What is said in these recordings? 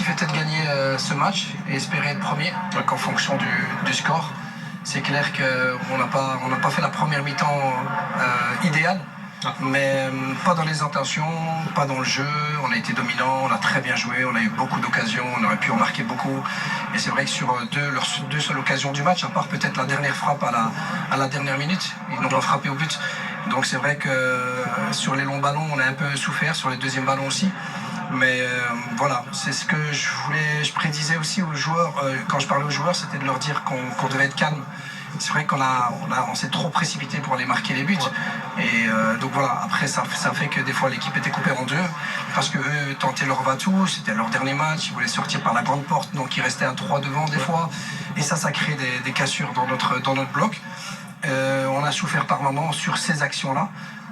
l'objectif était de gagner ce match et espérer être premier. Donc en fonction du score, c'est clair qu'on n'a pas fait la première mi-temps idéale. Mais pas dans les intentions, pas dans le jeu, on a été dominant, on a très bien joué, on a eu beaucoup d'occasions, on aurait pu en marquer beaucoup. Et c'est vrai que sur leurs deux seules occasions du match, à part peut-être la dernière frappe à la dernière minute, ils n'ont pas frappé au but. Donc c'est vrai que sur les longs ballons, on a un peu souffert, sur les deuxièmes ballons aussi. Mais voilà, c'est ce que je prédisais aussi aux joueurs, quand je parlais aux joueurs, c'était de leur dire qu'on devait être calme. C'est vrai qu'on s'est trop précipité pour aller marquer les buts. Et donc voilà, après ça fait que des fois l'équipe était coupée en deux parce qu'eux tentaient leur va-tout, c'était leur dernier match, ils voulaient sortir par la grande porte, donc ils restaient à 3 devant des fois. Et ça crée des cassures dans notre bloc. On a souffert par moments sur ces actions-là.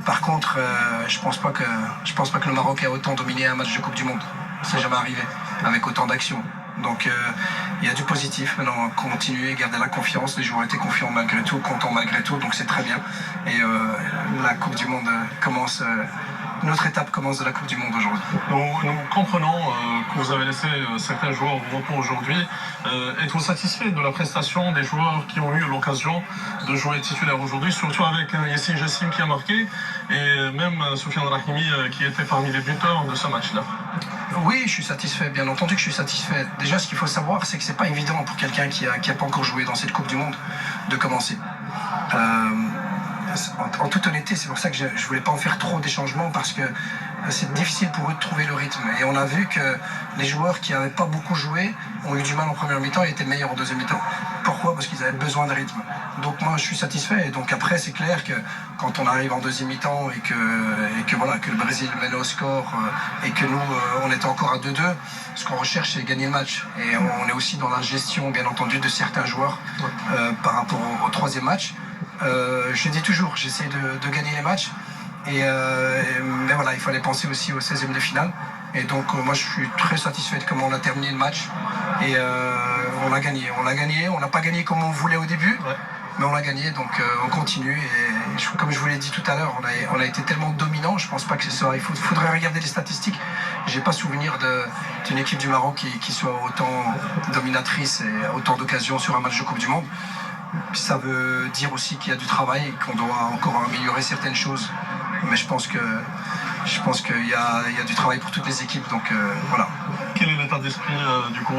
Par contre, je pense pas que le Maroc ait autant dominé un match de Coupe du Monde. C'est jamais arrivé avec autant d'actions. Donc il y a du positif. Maintenant, continuer, garder la confiance. Les joueurs étaient confiants malgré tout, contents malgré tout, donc c'est très bien. Et la Coupe du Monde commence. Notre étape commence de la Coupe du Monde aujourd'hui. Nous comprenons que vous avez laissé certains joueurs au repos aujourd'hui. Êtes-vous satisfait de la prestation des joueurs qui ont eu l'occasion de jouer titulaire aujourd'hui, surtout avec Yassine Jassim qui a marqué et même Soufiane Rahimi qui était parmi les buteurs de ce match-là? Oui, je suis satisfait, bien entendu que je suis satisfait. Déjà, ce qu'il faut savoir, c'est que c'est pas évident pour quelqu'un qui a pas encore joué dans cette Coupe du Monde de commencer. En toute honnêteté, c'est pour ça que je voulais pas en faire trop des changements parce que c'est difficile pour eux de trouver le rythme. Et on a vu que les joueurs qui n'avaient pas beaucoup joué ont eu du mal en première mi-temps et étaient meilleurs en deuxième mi-temps. Pourquoi? Parce qu'ils avaient besoin de rythme. Donc moi, je suis satisfait. Et donc après, c'est clair que quand on arrive en deuxième mi-temps et que le Brésil mène au score et que nous, on était encore à 2-2, ce qu'on recherche, c'est gagner le match. Et on est aussi dans la gestion, bien entendu, de certains joueurs par rapport au troisième match. Je dis toujours, j'essaie de gagner les matchs. Mais voilà, il fallait penser aussi au 16e de finale. Et donc moi je suis très satisfait de comment on a terminé le match. Et on a gagné. On n'a pas gagné comme on voulait au début, mais on l'a gagné. Donc on continue. Et comme je vous l'ai dit tout à l'heure, on a été tellement dominant. Je pense pas que c'est ça. Il faudrait regarder les statistiques. J'ai pas souvenir d'une équipe du Maroc qui soit autant dominatrice et autant d'occasions sur un match de Coupe du Monde. Ça veut dire aussi qu'il y a du travail et qu'on doit encore améliorer certaines choses. Mais je pense qu'il y a du travail pour toutes les équipes. Donc voilà. Quel est l'état d'esprit du groupe?